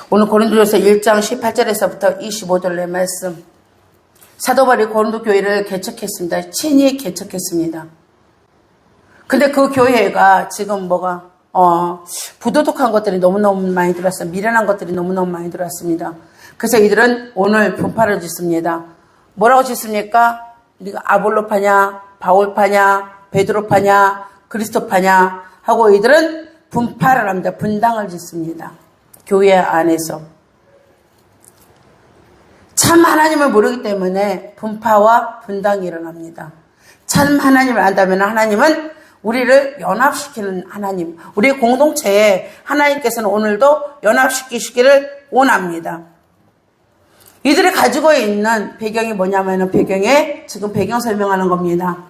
오늘 고린도전서 1장 18절에서부터 25절의 말씀. 사도 바울이 고린도 교회를 개척했습니다. 친히 개척했습니다. 근데 그 교회가 지금 부도덕한 것들이 너무너무 많이 들어왔어요. 미련한 것들이 너무너무 많이 들어왔습니다. 그래서 이들은 오늘 분파를 짓습니다. 뭐라고 짓습니까? 우리가 아볼로파냐, 바울파냐, 베드로파냐, 그리스도파냐 하고 이들은 분파를 합니다. 분당을 짓습니다. 교회 안에서. 참 하나님을 모르기 때문에 분파와 분당이 일어납니다. 참 하나님을 안다면 하나님은 우리를 연합시키는 하나님, 우리의 공동체에 하나님께서는 오늘도 연합시키시기를 원합니다. 이들이 가지고 있는 배경이 뭐냐면 배경에 지금 배경 설명하는 겁니다.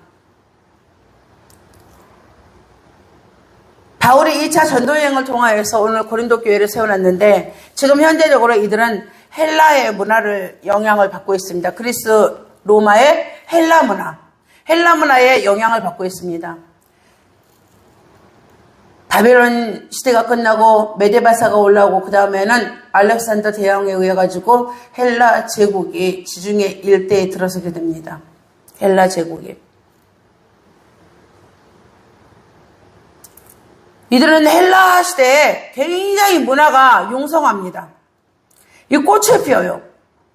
바울이 2차 전도여행을 통하여서 오늘 고린도 교회를 세워놨는데 지금 현재적으로 이들은 헬라의 문화를 영향을 받고 있습니다. 그리스 로마의 헬라 문화의 영향을 받고 있습니다. 바벨론 시대가 끝나고 메데바사가 올라오고 그 다음에는 알렉산더 대왕에 의해 가지고 헬라 제국이 지중해 일대에 들어서게 됩니다. 헬라 제국이. 이들은 헬라 시대에 굉장히 문화가 융성합니다. 이 꽃을 피워요.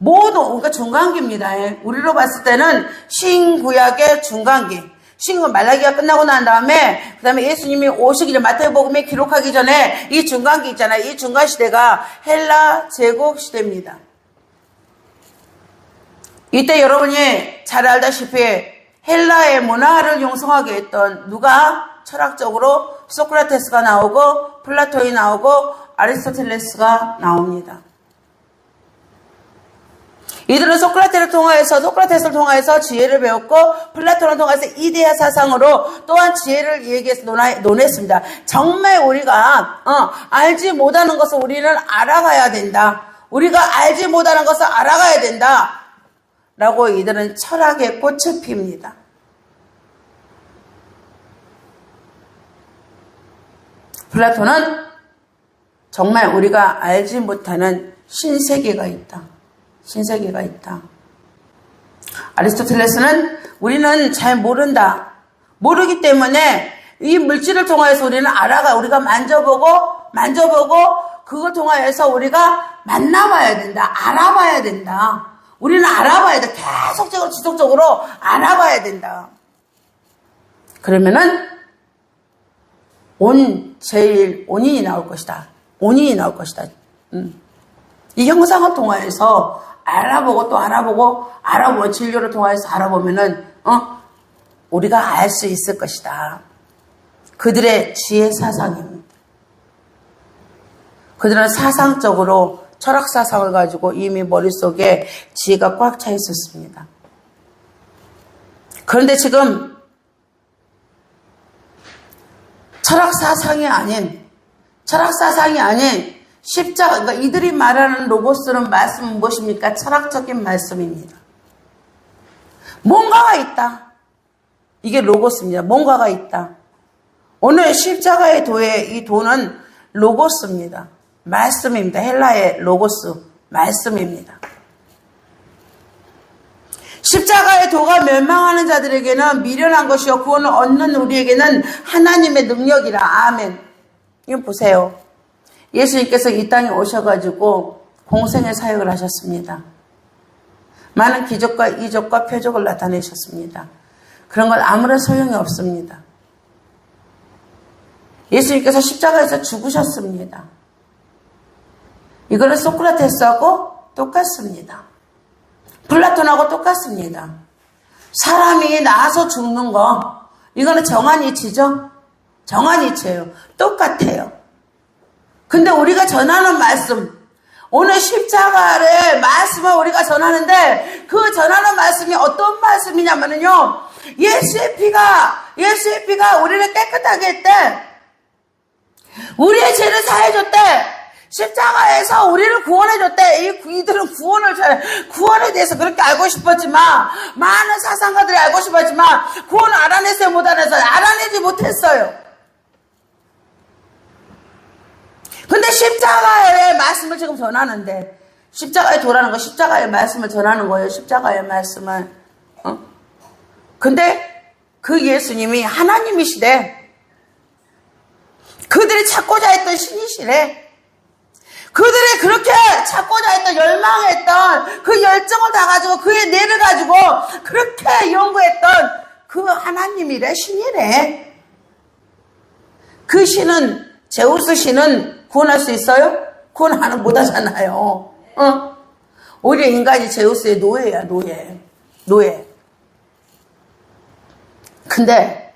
그러니까 중간기입니다. 우리로 봤을 때는 신구약의 중간기. 신구 말라기가 끝나고 난 다음에 그다음에 예수님이 오시기를 마태복음에 기록하기 전에 이 중간기 있잖아요. 이 중간 시대가 헬라 제국 시대입니다. 이때 여러분이 잘 알다시피 헬라의 문화를 융성하게 했던 누가 철학적으로 소크라테스가 나오고 플라톤이 나오고 아리스토텔레스가 나옵니다. 이들은 소크라테스를 통하여서 지혜를 배웠고 플라톤을 통해서 이데아 사상으로 또한 지혜를 얘기해서 논했습니다. 정말 우리가 알지 못하는 것을 우리는 알아가야 된다. 우리가 알지 못하는 것을 알아가야 된다. 라고 이들은 철학의 꽃을 핍니다. 플라톤은 정말 우리가 알지 못하는 신세계가 있다. 신세계가 있다. 아리스토텔레스는 우리는 잘 모른다. 모르기 때문에 이 물질을 통해서 우리는 우리가 만져보고 그걸 통해서 우리가 만나봐야 된다. 알아봐야 된다. 우리는 알아봐야 돼. 계속적으로 지속적으로 알아봐야 된다. 그러면은 온인이 나올 것이다. 온인이 나올 것이다. 이 형상을 통해서 알아보고 또 알아보고 진료를 통해서 알아보면은 우리가 알 수 있을 것이다. 그들의 지혜 사상입니다. 그들은 사상적으로 철학 사상을 가지고 이미 머릿속에 지혜가 꽉 차 있었습니다. 그런데 지금 철학 사상이 아닌 십자가, 그러니까 이들이 말하는 로고스는 말씀은 무엇입니까? 철학적인 말씀입니다. 뭔가가 있다. 이게 로고스입니다. 뭔가가 있다. 오늘 십자가의 도의 이 도는 로고스입니다. 말씀입니다. 헬라의 로고스, 말씀입니다. 십자가의 도가 멸망하는 자들에게는 미련한 것이요 구원을 얻는 우리에게는 하나님의 능력이라. 아멘. 이거 보세요. 예수님께서 이 땅에 오셔가지고 공생의 사역을 하셨습니다. 많은 기적과 이적과 표적을 나타내셨습니다. 그런 건 아무런 소용이 없습니다. 예수님께서 십자가에서 죽으셨습니다. 이거는 소크라테스하고 똑같습니다. 플라톤하고 똑같습니다. 사람이 나와서 죽는 거, 이거는 정한 이치죠? 정한 이치예요. 똑같아요. 근데 우리가 전하는 말씀, 오늘 십자가의 말씀을 우리가 전하는데 그 전하는 말씀이 어떤 말씀이냐면요. 예수의 피가 우리를 깨끗하게 했대. 우리의 죄를 사해줬대. 십자가에서 우리를 구원해줬대. 이들은 구원에 대해서 그렇게 알고 싶었지만, 많은 사상가들이 알고 싶었지만, 구원을 알아냈어요, 못 알아냈어요? 알아내지 못했어요. 근데 십자가의 말씀을 지금 전하는데, 십자가에 도라는 거, 십자가의 말씀을 전하는 거예요. 십자가의 말씀을. 근데 그 예수님이 하나님이시래. 그들이 찾고자 했던 신이시래. 그들이 그렇게 찾고자 했던, 열망했던 그 열정을 다 가지고, 그의 뇌를 가지고 그렇게 연구했던 그 하나님이래, 신이래. 그 신은, 제우스 신은 구원할 수 있어요? 구원하는 못하잖아요. 오히려 인간이 제우스의 노예야, 노예. 근데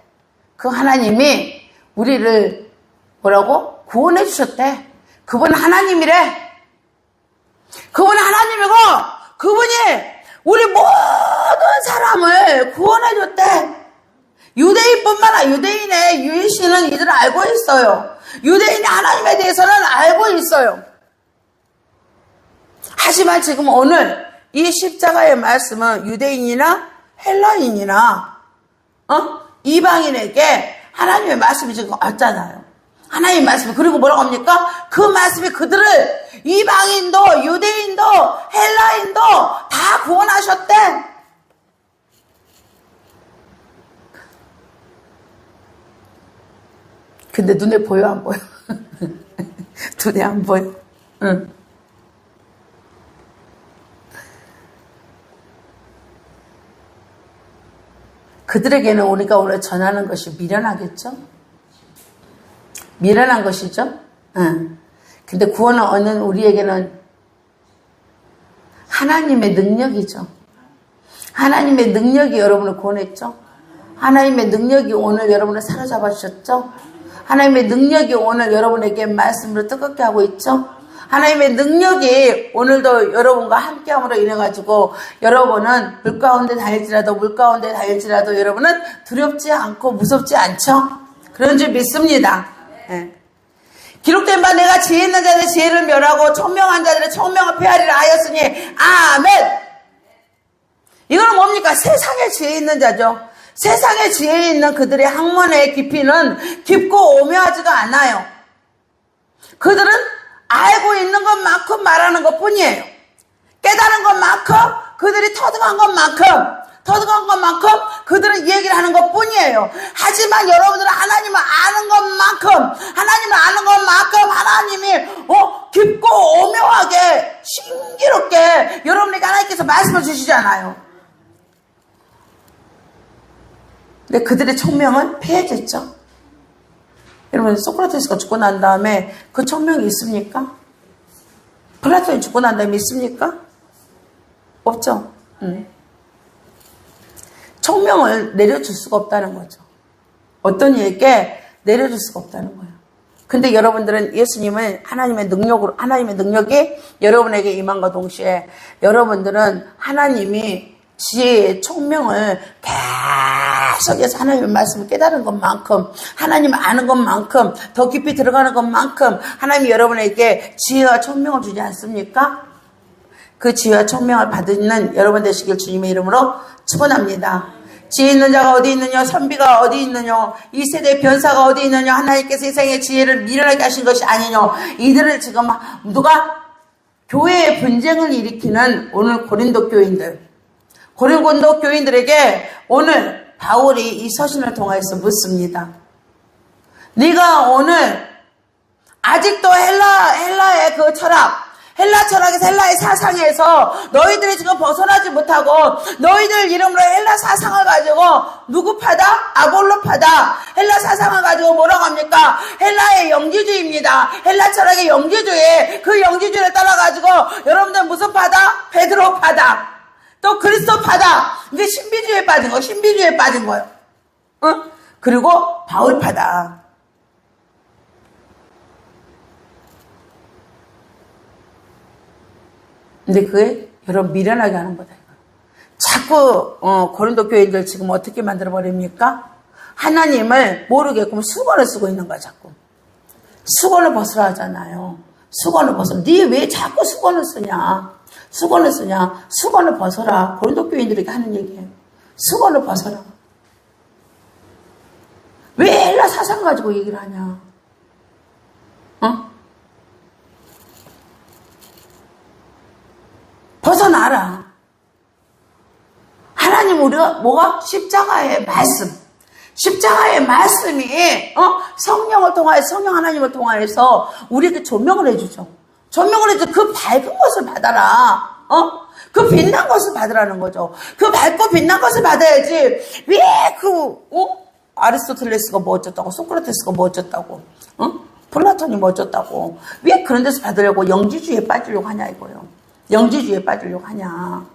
그 하나님이 우리를 뭐라고? 구원해 주셨대. 그분 하나님이래. 그분 하나님이고, 그분이 우리 모든 사람을 구원해 줬대. 유대인뿐만 아니라 유대인의 유일신은 이들은 알고 있어요. 유대인이 하나님에 대해서는 알고 있어요. 하지만 지금 오늘 이 십자가의 말씀은 유대인이나 헬라인이나 이방인에게 하나님의 말씀이 지금 왔잖아요. 하나님의 말씀이. 그리고 뭐라고 합니까? 그 말씀이 그들을 이방인도 유대인도 헬라인도 다 구원하셨대. 근데 눈에 보여 안 보여? 눈에 안 보여. 응. 그들에게는 우리가 오늘 전하는 것이 미련하겠죠? 미련한 것이죠? 응. 근데 구원을 얻는 우리에게는 하나님의 능력이죠. 하나님의 능력이 여러분을 구원했죠? 하나님의 능력이 오늘 여러분을 사로잡아 주셨죠? 하나님의 능력이 오늘 여러분에게 말씀으로 뜨겁게 하고 있죠? 하나님의 능력이 오늘도 여러분과 함께함으로 인해가지고 여러분은 물 가운데 다닐지라도 여러분은 두렵지 않고 무섭지 않죠? 그런 줄 믿습니다. 네. 기록된 바 내가 지혜 있는 자들의 지혜를 멸하고 총명한 자들의 총명을 폐하리라 하였으니 아멘. 이거는 뭡니까? 세상에 지혜 있는 자죠. 세상에 지혜 있는 그들의 학문의 깊이는 깊고 오묘하지가 않아요. 그들은 알고 있는 것만큼 말하는 것 뿐이에요. 깨달은 것만큼, 그들이 터득한 것만큼 그들은 얘기를 하는 것 뿐이에요. 하지만 여러분들은 하나님을 아는 것만큼 하나님이 깊고 오묘하게 신기롭게 여러분에게 하나님께서 말씀을 주시잖아요. 근데 그들의 총명은 폐해졌죠. 여러분, 소크라테스가 죽고 난 다음에 그 총명이 있습니까? 플라톤이 죽고 난 다음에 있습니까? 없죠. 총명을 내려줄 수가 없다는 거죠. 어떤 이에게 내려줄 수가 없다는 거예요. 근데 여러분들은 예수님은 하나님의 능력이 여러분에게 임한과 동시에 여러분들은 하나님이 지혜의 총명을 계속해서 하나님의 말씀을 깨달은 것만큼, 하나님을 아는 것만큼, 더 깊이 들어가는 것만큼 하나님이 여러분에게 지혜와 총명을 주지 않습니까? 그 지혜와 총명을 받는 여러분 되시길 주님의 이름으로 축원합니다. 지혜 있는 자가 어디 있느냐? 선비가 어디 있느냐? 이 세대의 변사가 어디 있느냐? 하나님께서 세상의 지혜를 미련하게 하신 것이 아니냐? 이들을 지금 누가? 교회의 분쟁을 일으키는 오늘 고린도 교인들에게 오늘 바울이 이 서신을 통해서 묻습니다. 네가 오늘 아직도 헬라의 그 헬라 철학에서 헬라의 사상에서 너희들이 지금 벗어나지 못하고 너희들 이름으로 헬라 사상을 가지고 누구 파다? 아볼로 파다. 헬라 사상을 가지고 뭐라고 합니까? 헬라의 영지주의입니다. 헬라 철학의 영지주의. 그 영지주의를 따라가지고 여러분들 무슨 파다? 베드로 파다. 또 그리스도 파다. 이제 신비주의에 빠진 거예요. 그리고 바울 파다. 근데 그게 여러분 미련하게 하는 거다. 자꾸 고린도 교인들 지금 어떻게 만들어버립니까? 하나님을 모르게끔 수건을 쓰고 있는 거야. 자꾸 수건을 벗으라 하잖아요. 수건을 벗어. 네 왜 자꾸 수건을 쓰냐? 수건을 벗어라. 고린도 교인들에게 하는 얘기예요. 수건을 벗어라. 왜 헬라 사상 가지고 얘기를 하냐? 벗어나라. 하나님 우리가 뭐가? 십자가의 말씀. 십자가의 말씀이 성령을 통하여 성령 하나님을 통하여서 우리에게 조명을 해주죠. 조명을 해줘. 그 밝은 것을 받아라. 그 빛난 것을 받으라는 거죠. 그 밝고 빛난 것을 받아야지. 왜 아리스토텔레스가 뭐 어쩌다고, 소크라테스가 뭐 어쩌다고, 플라톤이 뭐 어쩌다고, 왜 그런 데서 받으려고 영지주의에 빠지려고 하냐 이거요. 영지주의에 빠지려고 하냐.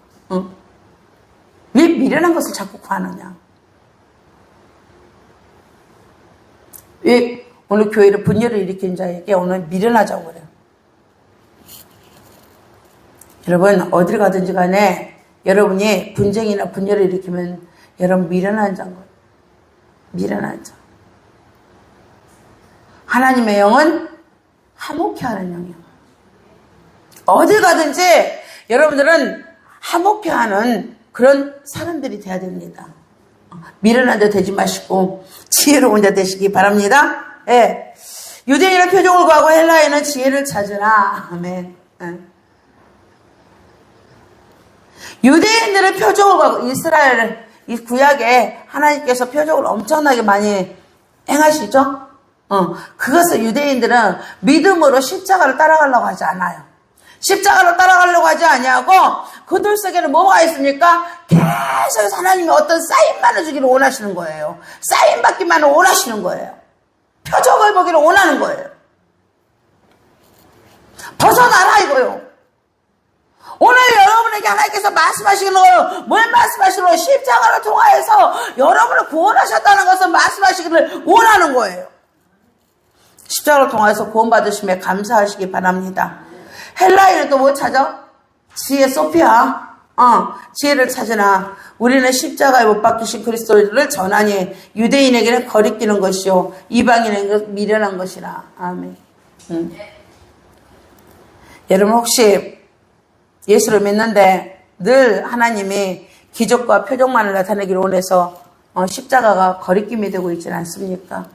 왜 미련한 것을 자꾸 구하느냐. 왜 오늘 교회를 분열을 일으킨 자에게 오늘 미련하자고 그래요. 여러분 어딜 가든지 간에 여러분이 분쟁이나 분열을 일으키면 여러분 미련한 자인 거예요. 미련한 자. 하나님의 영은 화목케 하는 영이에요. 어딜 가든지 여러분들은 화목케 하는 그런 사람들이 돼야 됩니다. 미련한 자 되지 마시고 지혜로운 자 되시기 바랍니다. 예. 유대인은 표적을 구하고 헬라인은 지혜를 찾으라. 아멘. 예. 유대인들은 표적을 구하고 이스라엘 이 구약에 하나님께서 표적을 엄청나게 많이 행하시죠. 그것을 유대인들은 믿음으로 십자가를 따라가려고 하지 않아요. 십자가를 따라가려고 하지 아니하고 그들 속에는 뭐가 있습니까? 계속 하나님이 어떤 사인만을 주기를 원하시는 거예요. 사인 받기만을 원하시는 거예요. 표적을 보기를 원하는 거예요. 벗어나라 이거요. 오늘 여러분에게 하나님께서 말씀하시는 거, 뭘 말씀하시는 거, 십자가를 통하여서 여러분을 구원하셨다는 것을 말씀하시기를 원하는 거예요. 십자가를 통해서 구원받으심에 감사하시기 바랍니다. 헬라인은 또 뭐 찾아? 지혜 소피아. 지혜를 찾으나 우리는 십자가에 못 박히신 그리스도를 전하니 유대인에게는 거리끼는 것이요 이방인에게는 미련한 것이라. 아멘. 여러분 혹시 예수를 믿는데 늘 하나님이 기적과 표적만을 나타내기를 원해서 십자가가 거리낌이 되고 있지는 않습니까?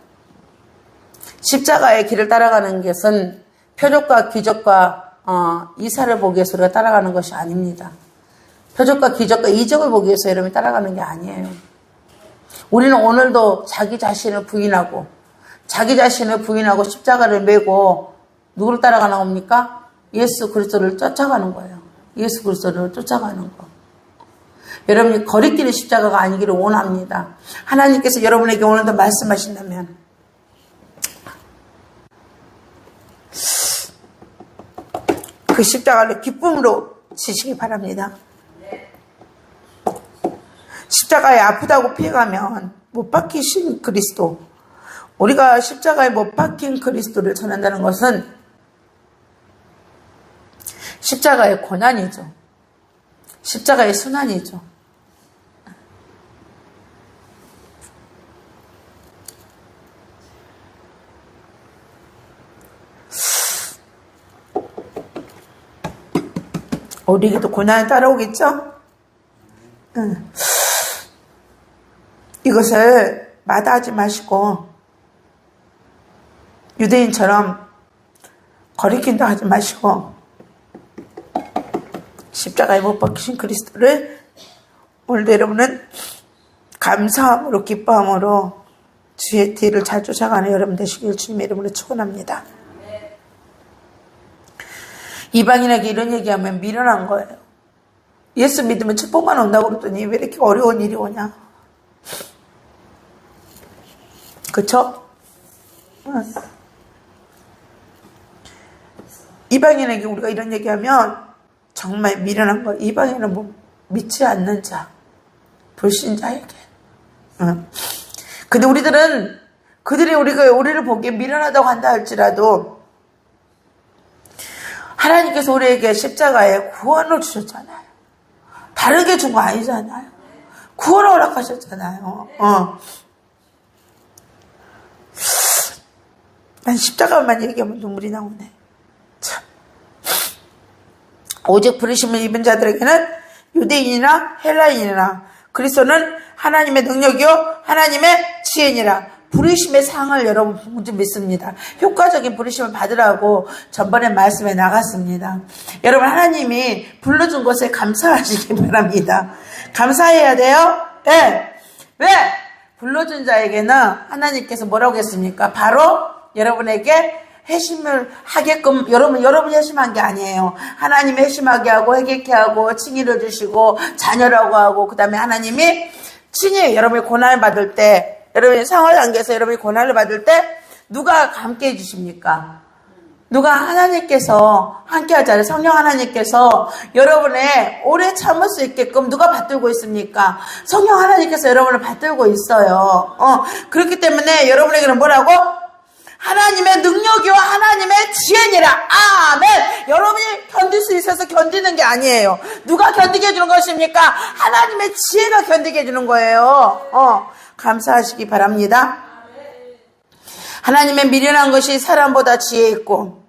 십자가의 길을 따라가는 것은 표적과 기적과 이사를 보기 위해서 우리가 따라가는 것이 아닙니다. 표적과 기적과 이적을 보기 위해서 여러분이 따라가는 게 아니에요. 우리는 오늘도 자기 자신을 부인하고 십자가를 메고 누구를 따라가는 겁니까? 예수 그리스도를 쫓아가는 거예요. 예수 그리스도를 쫓아가는 거. 여러분이 거리끼는 십자가가 아니기를 원합니다. 하나님께서 여러분에게 오늘도 말씀하신다면 그 십자가를 기쁨으로 지시기 바랍니다. 십자가에 아프다고 피해가면 못 박히신 그리스도, 우리가 십자가에 못 박힌 그리스도를 전한다는 것은 십자가의 고난이죠. 십자가의 순환이죠. 우리에게도 고난이 따라오겠죠? 이것을 마다하지 마시고 유대인처럼 거리낀다 하지 마시고 십자가에 못 박히신 그리스도를 오늘도 여러분은 감사함으로 기뻐함으로 주의 뒤를 잘 쫓아가는 여러분 되시길 주님의 이름으로 축원합니다. 이방인에게 이런 얘기하면 미련한 거예요. 예수 믿으면 축복만 온다고 그러더니 왜 이렇게 어려운 일이 오냐. 그쵸? 이방인에게 우리가 이런 얘기하면 정말 미련한 거예요. 이방인은 뭐 믿지 않는 자, 불신자에게. 근데 우리들은 그들이 우리를 보기에 미련하다고 한다 할지라도 하나님께서 우리에게 십자가에 구원을 주셨잖아요. 다르게 준 거 아니잖아요. 구원을 허락하셨잖아요. 난 십자가만 얘기하면 눈물이 나오네. 참. 오직 부르심을 입은 자들에게는 유대인이나 헬라인이나 그리스도는 하나님의 능력이요 하나님의 지혜니라. 부르심의 상을 여러분 좀 믿습니다. 효과적인 부르심을 받으라고 전번에 말씀에 나갔습니다. 여러분 하나님이 불러준 것에 감사하시기 바랍니다. 감사해야 돼요? 네. 왜? 불러준 자에게는 하나님께서 뭐라고 했습니까? 바로 여러분에게 회심을 하게끔 여러분이 회심한 게 아니에요. 하나님이 회심하게 하고 회개케 하고 칭의를 주시고 자녀라고 하고 그 다음에 하나님이 칭의 여러분이 고난을 받을 때 여러분이 상황 단계에서 여러분이 고난을 받을 때 누가 함께 해주십니까? 누가 하나님께서 함께 하잖아요. 성령 하나님께서 여러분의 오래 참을 수 있게끔 누가 받들고 있습니까? 성령 하나님께서 여러분을 받들고 있어요. 그렇기 때문에 여러분에게는 뭐라고? 하나님의 능력이와 하나님의 지혜니라. 아멘. 여러분이 견딜 수 있어서 견디는 게 아니에요. 누가 견디게 해주는 것입니까? 하나님의 지혜가 견디게 해주는 거예요. 감사하시기 바랍니다. 하나님의 미련한 것이 사람보다 지혜 있고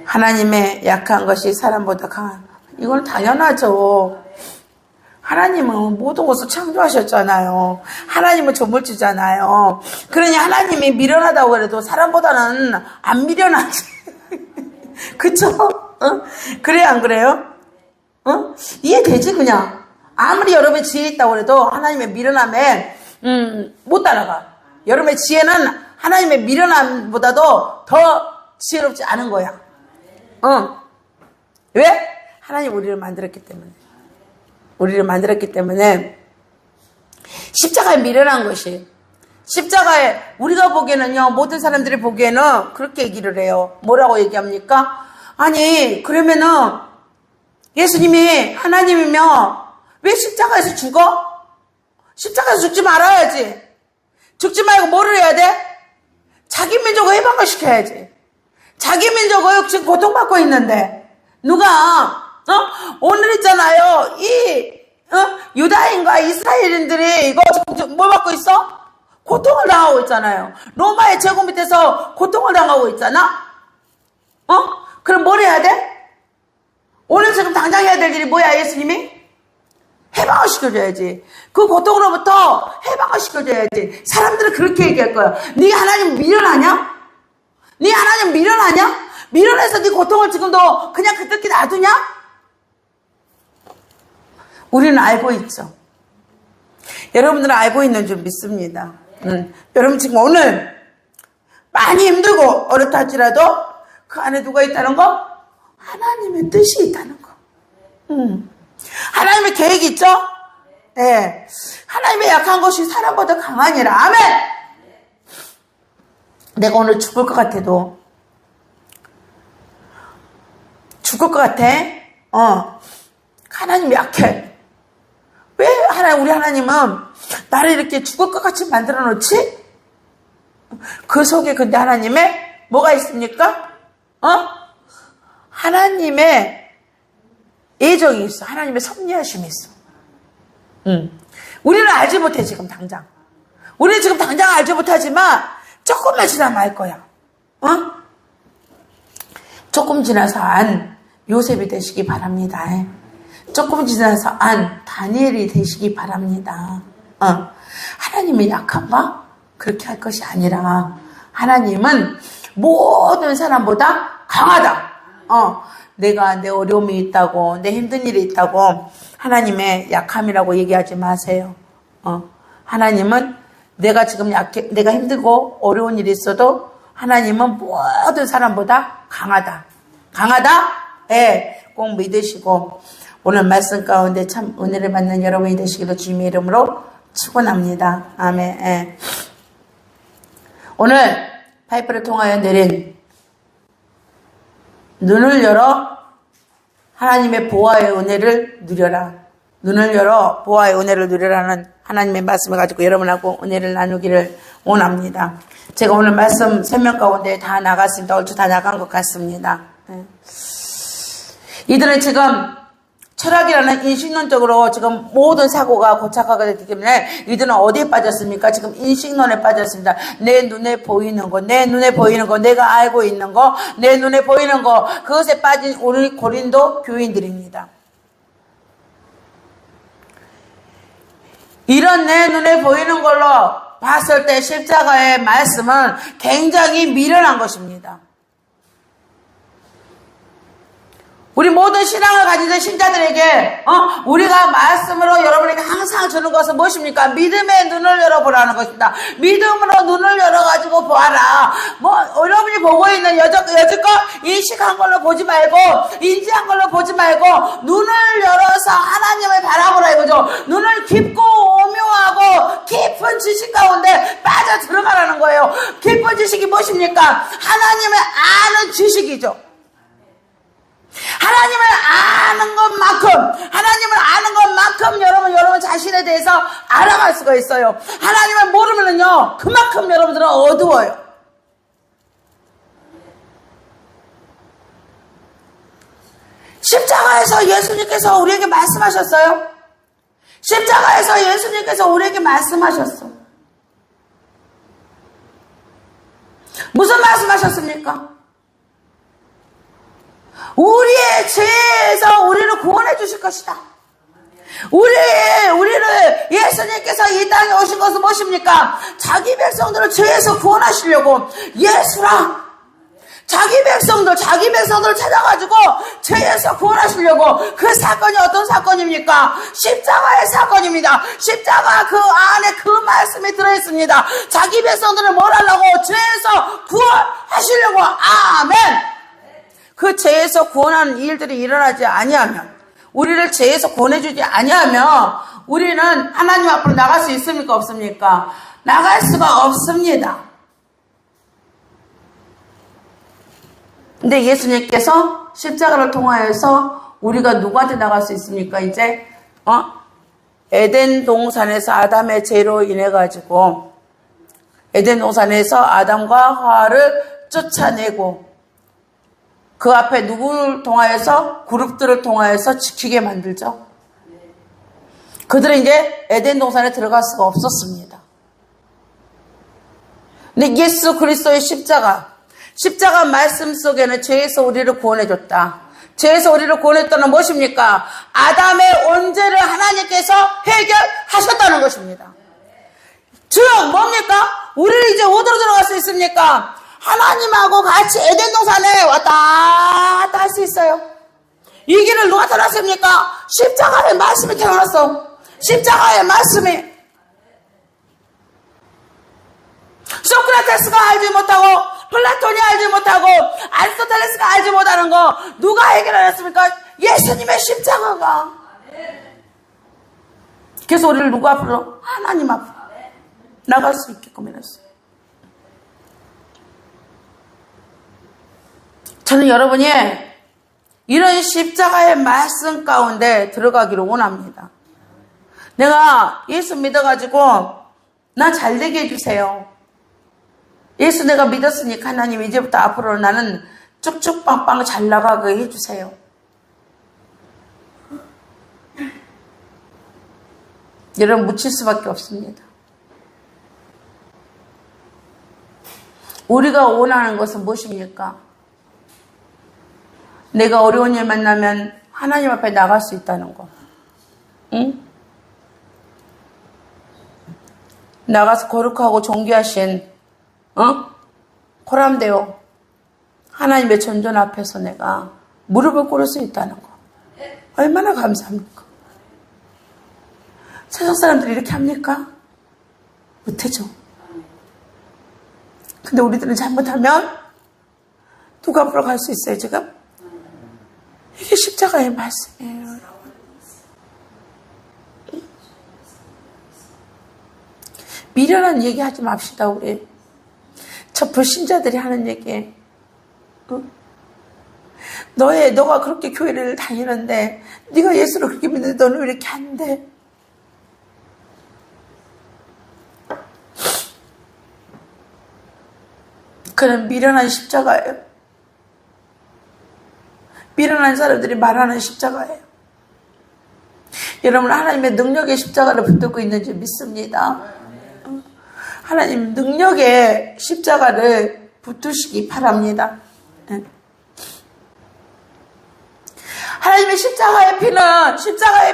하나님의 약한 것이 사람보다 강한. 이건 당연하죠. 하나님은 모든 것을 창조하셨잖아요. 하나님은 조물주잖아요. 그러니 하나님이 미련하다고 해도 사람보다는 안 미련하지. 그쵸? 그래 안 그래요? 이해되지 그냥. 아무리 여러분의 지혜 있다고 해도 하나님의 미련함에 못 따라가. 여러분의 지혜는 하나님의 미련함보다도 더 지혜롭지 않은 거야. 왜? 하나님 우리를 만들었기 때문에. 우리를 만들었기 때문에 십자가에 미련한 것이 십자가에 우리가 보기에는요 모든 사람들이 보기에는 그렇게 얘기를 해요. 뭐라고 얘기합니까? 아니 그러면은 예수님이 하나님이면 왜 십자가에서 죽어? 십자가에서 죽지 말아야지. 죽지 말고 뭐를 해야 돼? 자기 민족을 해방을 시켜야지. 자기 민족을 지금 고통받고 있는데 누가 오늘 있잖아요. 유다인과 이스라엘인들이 이거 지금 뭘 받고 있어? 고통을 당하고 있잖아요. 로마의 제국 밑에서 고통을 당하고 있잖아? 그럼 뭘 해야 돼? 오늘 지금 당장 해야 될 일이 뭐야, 예수님이? 해방을 시켜줘야지. 그 고통으로부터 해방을 시켜줘야지. 사람들은 그렇게 얘기할 거야. 네 하나님 미련하냐? 네 하나님 미련하냐? 미련해서 네 고통을 지금도 그냥 그렇게 놔두냐? 우리는 알고 있죠. 여러분들은 알고 있는 줄 믿습니다. 여러분 지금 오늘 많이 힘들고 어렵다 할지라도 그 안에 누가 있다는 거? 하나님의 뜻이 있다는 거. 하나님의 계획이 있죠? 네. 하나님의 약한 것이 사람보다 강하니라. 아멘! 내가 오늘 죽을 것 같아도 죽을 것 같아? 하나님이 약해. 왜 우리 하나님은 나를 이렇게 죽을 것 같이 만들어 놓지? 그 속에 근데 하나님의 뭐가 있습니까? 하나님의 애정이 있어. 하나님의 섭리하심이 있어. 우리는 알지 못해 지금 당장. 우리는 지금 당장 알지 못하지만 조금만 지나면 알 거야. 조금 지나서 안 요셉이 되시기 바랍니다. 조금 지나서 안 다니엘이 되시기 바랍니다. 하나님의 약한가? 그렇게 할 것이 아니라 하나님은 모든 사람보다 강하다. 내가 내 어려움이 있다고 내 힘든 일이 있다고 하나님의 약함이라고 얘기하지 마세요. 하나님은 내가 지금 약해, 내가 힘들고 어려운 일이 있어도 하나님은 모든 사람보다 강하다. 강하다? 예, 꼭 믿으시고 오늘 말씀 가운데 참 은혜를 받는 여러분이 되시기를 주님의 이름으로 축원합니다. 아멘. 예. 오늘 파이프를 통하여 내린 눈을 열어 하나님의 보화의 은혜를 누려라. 눈을 열어 보화의 은혜를 누려라는 하나님의 말씀을 가지고 여러분하고 은혜를 나누기를 원합니다. 제가 오늘 말씀 3명 가운데 다 나갔습니다. 얼추 다 나간 것 같습니다. 네. 이들은 지금 철학이라는 인식론적으로 지금 모든 사고가 고착화가 됐기 때문에 이들은 어디에 빠졌습니까? 지금 인식론에 빠졌습니다. 내 눈에 보이는 거, 내 눈에 보이는 거, 내가 알고 있는 거, 내 눈에 보이는 거, 그것에 빠진 우리 고린도 교인들입니다. 이런 내 눈에 보이는 걸로 봤을 때 십자가의 말씀은 굉장히 미련한 것입니다. 우리 모든 신앙을 가진 신자들에게 우리가 말씀으로 여러분에게 항상 주는 것은 무엇입니까? 믿음의 눈을 열어보라는 것입니다. 믿음으로 눈을 열어가지고 보아라. 여러분이 보고 있는 여지껏 인식한 걸로 보지 말고 인지한 걸로 보지 말고 눈을 열어서 하나님을 바라보라 이거죠. 눈을 깊고 오묘하고 깊은 지식 가운데 빠져 들어가라는 거예요. 깊은 지식이 무엇입니까? 하나님을 아는 지식이죠. 하나님을 아는 것만큼 여러분 자신에 대해서 알아갈 수가 있어요. 하나님을 모르면요 그만큼 여러분들은 어두워요. 십자가에서 예수님께서 우리에게 말씀하셨어요. 십자가에서 예수님께서 우리에게 말씀하셨어. 무슨 말씀하셨습니까? 우리의 죄에서 우리를 구원해 주실 것이다. 우리를 예수님께서 이 땅에 오신 것은 무엇입니까? 자기 백성들을 죄에서 구원하시려고 예수라 자기 백성들을 찾아가지고 죄에서 구원하시려고 그 사건이 어떤 사건입니까? 십자가의 사건입니다. 십자가 그 안에 그 말씀이 들어있습니다. 자기 백성들을 뭘 하려고? 죄에서 구원하시려고. 아멘. 그 죄에서 구원하는 일들이 일어나지 아니하면 우리를 죄에서 구원해주지 아니하면 우리는 하나님 앞으로 나갈 수 있습니까? 없습니까? 나갈 수가 없습니다. 근데 예수님께서 십자가를 통하여서 우리가 누구한테 나갈 수 있습니까? 이제 에덴 동산에서 아담의 죄로 인해 가지고 에덴 동산에서 아담과 하와를 쫓아내고 그 앞에 누구를 통하여서 그룹들을 통하여서 지키게 만들죠. 그들은 이제 에덴 동산에 들어갈 수가 없었습니다. 근데 예수 그리스도의 십자가 말씀 속에는 죄에서 우리를 구원해줬다. 죄에서 우리를 구원했다는 무엇입니까? 아담의 원죄를 하나님께서 해결하셨다는 것입니다. 즉 뭡니까? 우리를 이제 어디로 들어갈 수 있습니까? 하나님하고 같이 에덴 동산에 왔다 갔다 할 수 있어요. 이 길을 누가 터놨습니까? 십자가의 말씀이 태어났어. 십자가의 말씀이. 소크라테스가 알지 못하고 플라톤이 알지 못하고 아리스토텔레스가 알지 못하는 거 누가 해결하였습니까? 예수님의 십자가가. 그래서 우리를 누구 앞으로? 하나님 앞으로 나갈 수 있게끔 해놨어요. 저는 여러분이 이런 십자가의 말씀 가운데 들어가기를 원합니다. 내가 예수 믿어가지고 나 잘되게 해주세요. 예수 내가 믿었으니까 하나님 이제부터 앞으로 나는 쭉쭉 빵빵 잘 나가게 해주세요. 여러분 묻힐 수밖에 없습니다. 우리가 원하는 것은 무엇입니까? 내가 어려운 일 만나면 하나님 앞에 나갈 수 있다는 거. 응? 나가서 거룩하고 존귀하신 코람데오 하나님의 전전 앞에서 내가 무릎을 꿇을 수 있다는 거. 얼마나 감사합니까? 세상 사람들이 이렇게 합니까? 못하죠. 근데 우리들은 잘못하면 누가 앞으로 갈 수 있어요 지금? 이게 십자가의 말씀이에요, 여러분. 미련한 얘기 하지 맙시다, 우리. 저 불신자들이 하는 얘기. 너가 그렇게 교회를 다니는데, 네가 예수를 그렇게 믿는데 너는 왜 이렇게 안 돼? 그는 미련한 십자가예요. 미련한 사람들이 말하는 십자가예요. 여러분 하나님의 능력의 십자가를 붙들고 있는지 믿습니다. 하나님 능력의 십자가를 붙드시기 바랍니다. 하나님의 십자가의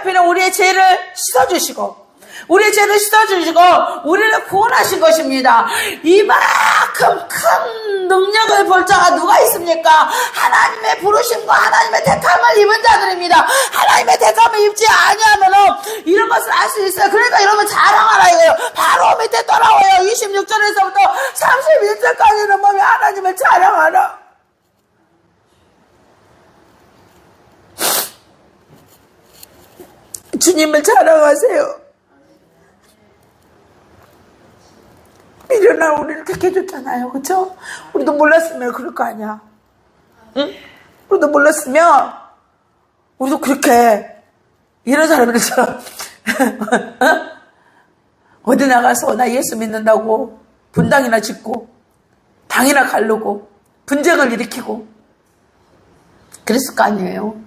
피는 우리의 죄를 씻어주시고 우리의 죄를 씻어주시고 우리를 구원하신 것입니다. 이만큼 큰 능력을 볼 자가 누가 있습니까? 하나님의 부르심과 하나님의 택함을 입은 자들입니다. 하나님의 택함을 입지 아니하면 이런 것을 알 수 있어요. 그러니까 여러분 자랑하라 이거예요. 바로 밑에 떠나와요. 26절에서부터 31절까지는 보면 하나님을 자랑하라. 주님을 자랑하세요. 미련한 우리를 택해줬잖아요. 그쵸? 우리도 몰랐으면 그럴 거 아니야. 응? 우리도 몰랐으면 우리도 그렇게 이런 사람들처럼 어디 나가서 나 예수 믿는다고 분당이나 짓고 당이나 가르고 분쟁을 일으키고 그랬을 거 아니에요.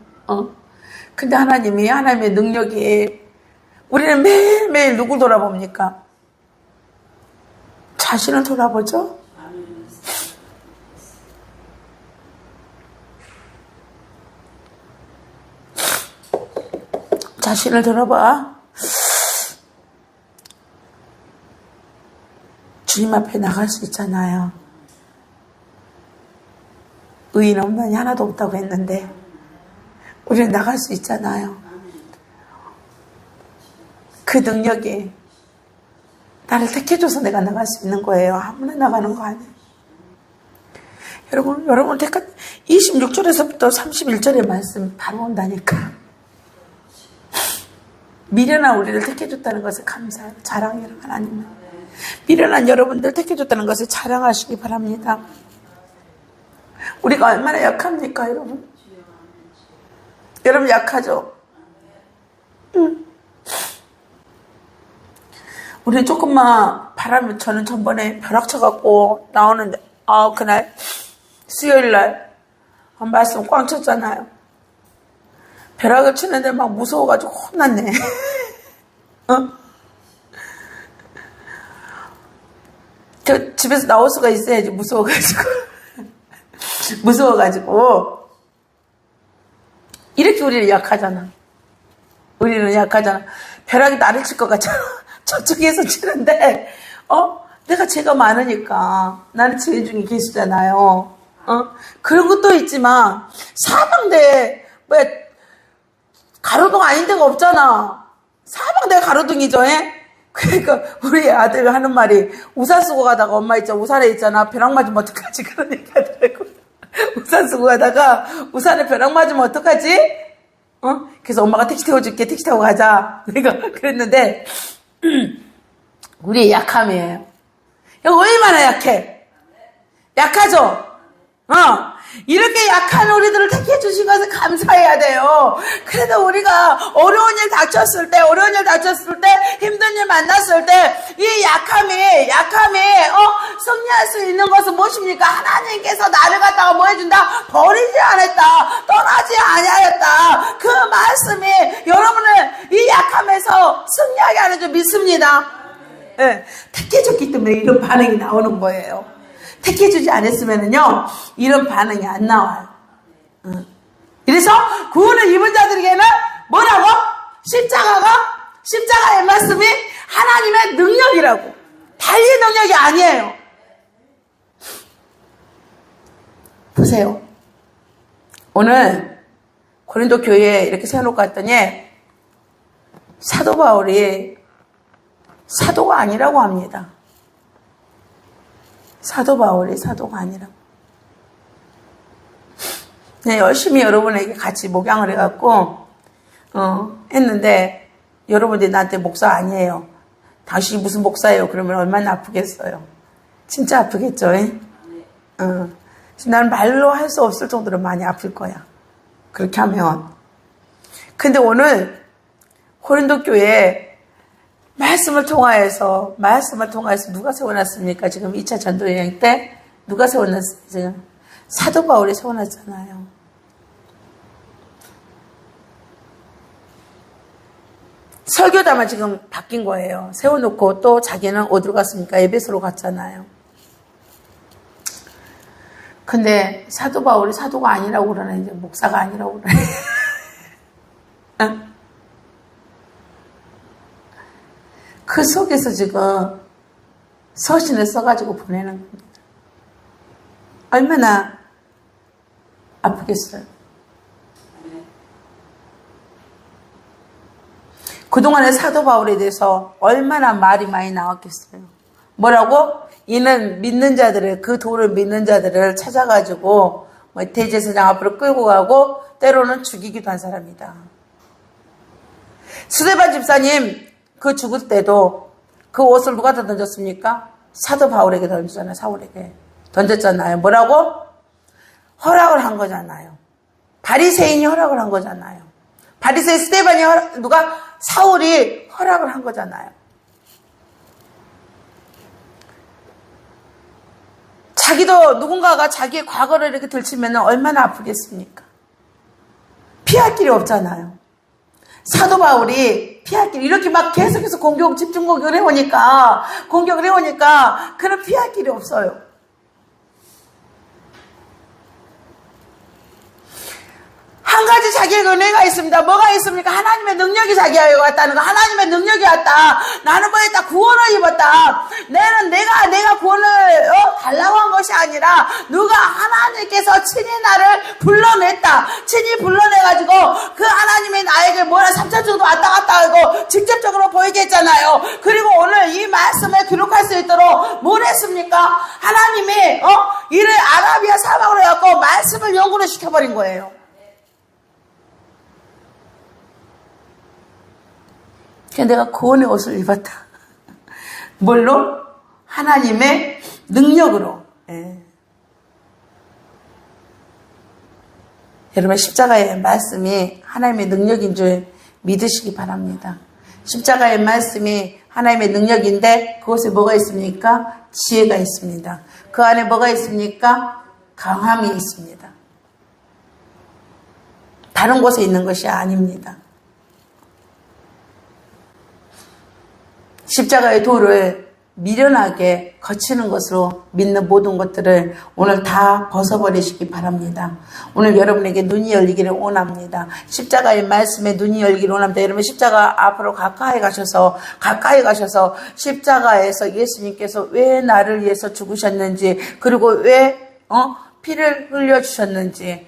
근데 하나님의 능력이 우리는 매일매일 누굴 돌아봅니까? 자신을 돌아보죠? 자신을 돌아봐. 주님 앞에 나갈 수 있잖아요. 의인 없나니 하나도 없다고 했는데 우리는 나갈 수 있잖아요. 그 능력이 나를 택해줘서 내가 나갈 수 있는 거예요. 아무나 나가는 거 아니에요. 여러분 택한 26절에서부터 31절의 말씀 바로 온다니까. 미련한 우리를 택해줬다는 것을 감사해요. 자랑해요. 하나님은 미련한 여러분들 택해줬다는 것을 자랑하시기 바랍니다. 우리가 얼마나 약합니까 여러분? 여러분 약하죠? 우리 조금만 바람이, 저는 전번에 벼락 쳐갖고 나오는데, 그날, 수요일날, 말씀 꽝 쳤잖아요. 벼락을 치는데 막 무서워가지고 혼났네. 저 집에서 나올 수가 있어야지, 무서워가지고. 무서워가지고. 이렇게 우리는 약하잖아. 우리는 약하잖아. 벼락이 나를 칠 것 같잖아. 저쪽에서 치는데, 내가 죄가 많으니까. 나는 죄 중에 계시잖아요. 그런 것도 있지만, 사방대, 가로등 아닌 데가 없잖아. 사방대 가로등이죠, 그러니까, 우리 아들이 하는 말이, 우산 쓰고 가다가 엄마 있잖아, 우산에 있잖아. 벼락 맞으면 어떡하지? 그런 얘기 하더라고. 우산 쓰고 가다가 우산에 벼락 맞으면 어떡하지? 그래서 엄마가 택시 태워줄게. 택시 타고 가자. 내가 그랬는데 우리의 약함이에요. 얼마나 약해? 약하죠? 이렇게 약한 우리들을 택해 주신 것을 감사해야 돼요. 그래도 우리가 어려운 일 닥쳤을 때, 힘든 일 만났을 때, 이 약함이, 승리할 수 있는 것은 무엇입니까? 하나님께서 나를 갖다가 뭐 해준다? 버리지 않았다. 떠나지 아니하였다. 그 말씀이 여러분을 이 약함에서 승리하게 하는 줄 믿습니다. 네, 택해 줬기 때문에 이런 반응이 나오는 거예요. 택해주지 않았으면은요, 이런 반응이 안 나와요. 그래서 구원을 입은 자들에게는 뭐라고? 십자가의 말씀이 하나님의 능력이라고. 달리 능력이 아니에요. 보세요. 오늘 고린도 교회에 이렇게 세워놓고 갔더니 사도 바울이 사도가 아니라고 합니다. 사도 바울이 사도가 아니라고. 네, 열심히 여러분에게 같이 목양을 해갖고 했는데 여러분들이 나한테 목사 아니에요. 당신이 무슨 목사예요? 그러면 얼마나 아프겠어요. 진짜 아프겠죠. 나는 말로 할 수 없을 정도로 많이 아플 거야. 그렇게 하면. 근데 오늘 고린도 교회에 말씀을 통하여서 누가 세워놨습니까? 지금 2차 전도여행 때 누가 세워놨어요? 사도 바울이 세워놨잖아요. 설교다만 지금 바뀐 거예요. 세워놓고 또 자기는 어디로 갔습니까? 에베소로 갔잖아요. 근데 사도 바울이 사도가 아니라고 그러네. 이제 목사가 아니라고 그러네. 그 속에서 지금 서신을 써가지고 보내는 겁니다. 얼마나 아프겠어요. 그동안에 사도 바울에 대해서 얼마나 말이 많이 나왔겠어요. 뭐라고? 이는 믿는 자들을, 그 도를 믿는 자들을 찾아가지고 대제사장 앞으로 끌고 가고 때로는 죽이기도 한 사람이다. 스데반 집사님 그 죽을 때도 그 옷을 누가 다 던졌습니까? 사도 바울에게 던졌잖아요. 사울에게 던졌잖아요. 뭐라고? 허락을 한 거잖아요. 바리새인이 허락을 한 거잖아요. 바리새인 스데반이 사울이 허락을 한 거잖아요. 자기도 누군가가 자기의 과거를 이렇게 들치면 얼마나 아프겠습니까? 피할 길이 없잖아요. 사도 바울이 피할 길이 이렇게 막 계속해서 집중 공격을 해오니까 그런 피할 길이 없어요. 한 가지 자기의 은혜가 있습니다. 뭐가 있습니까? 하나님의 능력이 자기에게 왔다는 거. 하나님의 능력이 왔다. 나는 뭐 했다? 구원을 입었다. 내가 구원을 달라고 한 것이 아니라 누가 하나님께서 친히 나를 불러냈다. 친히 불러내가지고 그 하나님이 나에게 뭐라 3차 정도 왔다 갔다 하고 직접적으로 보이게 했잖아요. 그리고 오늘 이 말씀을 기록할 수 있도록 뭘 했습니까? 하나님이 이를 아라비아 사막으로 해갖고 말씀을 연구를 시켜버린 거예요. 내가 구원의 옷을 입었다. 뭘로? 하나님의 능력으로. 예. 여러분 십자가의 말씀이 하나님의 능력인 줄 믿으시기 바랍니다. 십자가의 말씀이 하나님의 능력인데 그곳에 뭐가 있습니까? 지혜가 있습니다. 그 안에 뭐가 있습니까? 강함이 있습니다. 다른 곳에 있는 것이 아닙니다. 십자가의 도를 미련하게 거치는 것으로 믿는 모든 것들을 오늘 다 벗어버리시기 바랍니다. 오늘 여러분에게 눈이 열리기를 원합니다. 십자가의 말씀에 눈이 열리기를 원합니다. 여러분 십자가 앞으로 가까이 가셔서 십자가에서 예수님께서 왜 나를 위해서 죽으셨는지 그리고 왜 피를 흘려주셨는지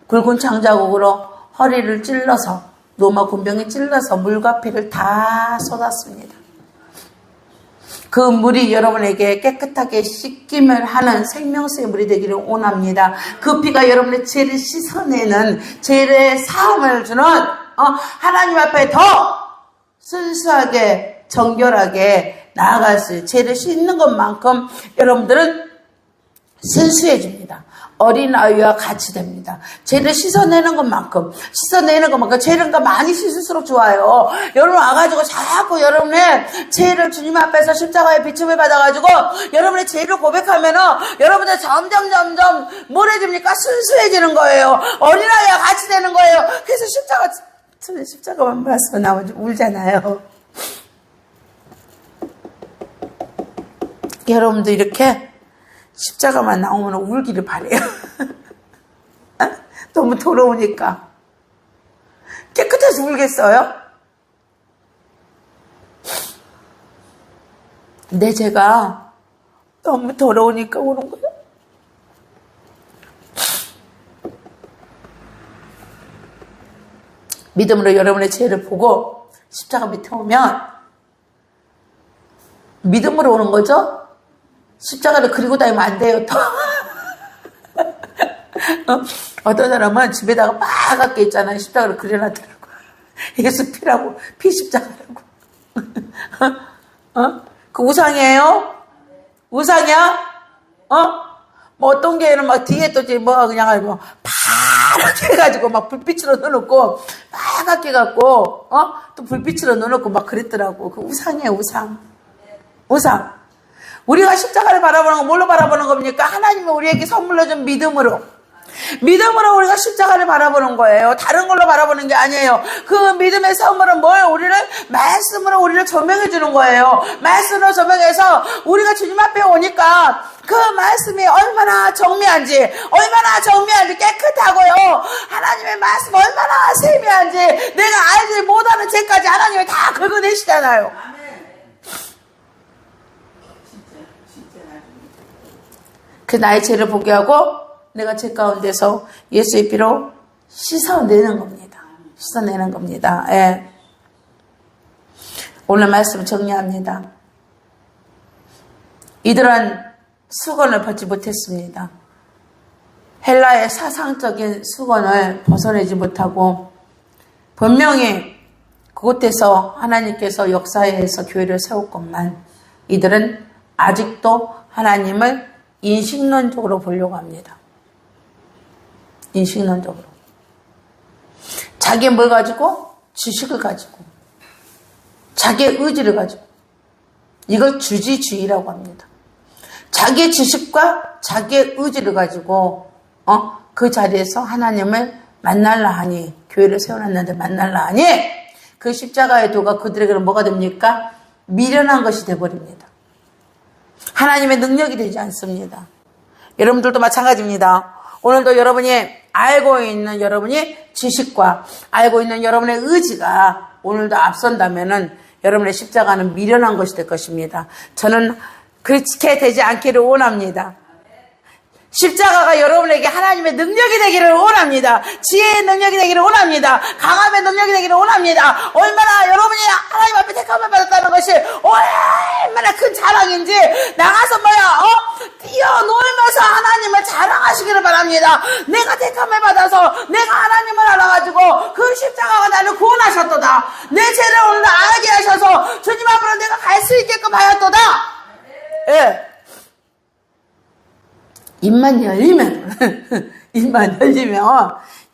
굵은 창자국으로 허리를 찔러서 로마 군병이 찔러서 물과 피를 다 쏟았습니다. 그 물이 여러분에게 깨끗하게 씻김을 하는 생명수의 물이 되기를 원합니다. 그 피가 여러분의 죄를 씻어내는 죄의 사함을 주는 하나님 앞에 더 순수하게 정결하게 나아갈 수 있는 죄를 씻는 것만큼 여러분들은 순수해집니다. 어린아이와 같이 됩니다. 죄를 씻어내는 것만큼 죄를 많이 씻을수록 좋아요. 여러분 와가지고 자꾸 여러분의 죄를 주님 앞에서 십자가의 비춤을 받아가지고 여러분의 죄를 고백하면은 여러분들 점점 뭘 해집니까? 순수해지는 거예요. 어린아이와 같이 되는 거예요. 그래서 십자가만 봐서 나오지 울잖아요. 여러분도 이렇게 십자가만 나오면 울기를 바래요. 너무 더러우니까. 깨끗해서 울겠어요? 내 죄가 너무 더러우니까 우는 거예요. 믿음으로 여러분의 죄를 보고 십자가 밑에 오면 믿음으로 오는 거죠? 십자가를 그리고 다니면 안 돼요, 또. 어떤 사람은 집에다가 빨갛게 있잖아요. 십자가를 그려놨더라고요. 예수 피라고, 피 십자가라고. 그 우상이에요? 우상이야? 뭐 어떤 게는 막 뒤에 또 뭐가 그냥 뭐 파랗게 해가지고 막 불빛으로 넣어놓고, 빨갛게 해갖고, 또 불빛으로 넣어놓고 막 그랬더라고. 그 우상이에요, 우상. 우상. 우리가 십자가를 바라보는 건 뭘로 바라보는 겁니까? 하나님이 우리에게 선물로 준 믿음으로 우리가 십자가를 바라보는 거예요. 다른 걸로 바라보는 게 아니에요. 그 믿음의 선물은 뭐예요? 말씀으로 우리를 조명해 주는 거예요. 말씀으로 조명해서 우리가 주님 앞에 오니까 그 말씀이 얼마나 정미한지 깨끗하고요. 하나님의 말씀 얼마나 세미한지 내가 알지 못하는 죄까지 하나님이 다 긁어내시잖아요. 그 나의 죄를 보게 하고 내가 죄 가운데서 예수의 피로 씻어내는 겁니다. 씻어내는 겁니다. 예. 오늘 말씀 정리합니다. 이들은 수건을 벗지 못했습니다. 헬라의 사상적인 수건을 벗어내지 못하고 분명히 그곳에서 하나님께서 역사에서 교회를 세웠건만 이들은 아직도 하나님을 인식론적으로 보려고 합니다. 인식론적으로. 자기의 뭘 가지고? 지식을 가지고. 자기의 의지를 가지고. 이걸 주지주의라고 합니다. 자기의 지식과 자기의 의지를 가지고 그 자리에서 하나님을 만날라 하니, 교회를 세워놨는데 만날라 하니 그 십자가의 도가 그들에게는 뭐가 됩니까? 미련한 것이 되어버립니다. 하나님의 능력이 되지 않습니다. 여러분들도 마찬가지입니다. 오늘도 여러분이 알고 있는 여러분이 지식과 알고 있는 여러분의 의지가 오늘도 앞선다면은 여러분의 십자가는 미련한 것이 될 것입니다. 저는 그렇게 되지 않기를 원합니다. 십자가가 여러분에게 하나님의 능력이 되기를 원합니다. 지혜의 능력이 되기를 원합니다. 강함의 능력이 되기를 원합니다. 얼마나 여러분이 하나님 앞에 택함을 받았다는 것이 얼마나 큰 자랑인지 나가서 뛰어놀면서 하나님을 자랑하시기를 바랍니다. 내가 택함을 받아서 내가 하나님을 알아가지고 그 십자가가 나를 구원하셨도다. 내 죄를 오늘 알게 하셔서 주님 앞으로 내가 갈 수 있게끔 하였도다. 예. 입만 열리면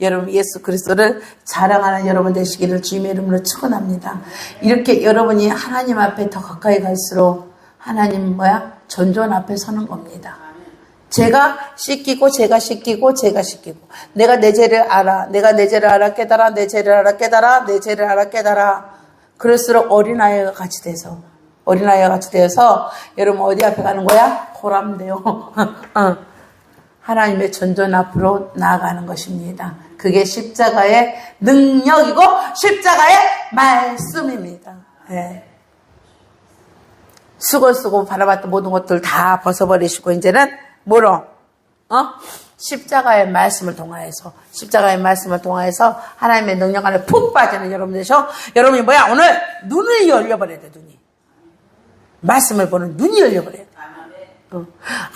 여러분 예수 그리스도를 자랑하는 여러분 되시기를 주님의 이름으로 축원합니다. 이렇게 여러분이 하나님 앞에 더 가까이 갈수록 하나님 전전 앞에 서는 겁니다. 제가 씻기고 내가 내 죄를 알아, 내가 내 죄를 알아 깨달아, 내 죄를 알아 깨달아, 내 죄를 알아 깨달아. 그럴수록 어린아이가 같이 돼서 여러분 어디 앞에 가는 거야? 고람돼요. 하나님의 전전 앞으로 나아가는 것입니다. 그게 십자가의 능력이고 십자가의 말씀입니다. 네. 수건 쓰고 바라봤던 모든 것들 다 벗어버리시고 이제는 뭐로? 십자가의 말씀을 통하여서 하나님의 능력 안에 푹 빠지는 여러분들이셔. 여러분이 오늘 눈을 열려버려야 돼. 눈이 말씀을 보는 눈이 열려버려야 돼.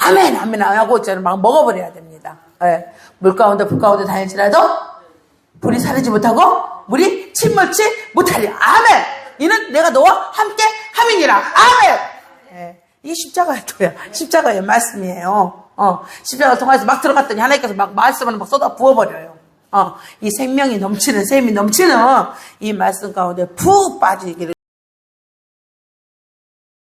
아멘 하고 저는 막 먹어버려야 됩니다. 예. 물 가운데 불 가운데 다닐지라도 불이 사르지 못하고 물이 침몰치 못하리. 아멘. 이는 내가 너와 함께 함이니라. 아멘. 예. 이게 십자가의 도야. 십자가의 말씀이에요. 십자가 통해서 막 들어갔더니 하나님께서 막 말씀을 막 쏟아 부어버려요. 이 생명이 넘치는 샘이 넘치는 이 말씀 가운데 푹 빠지기를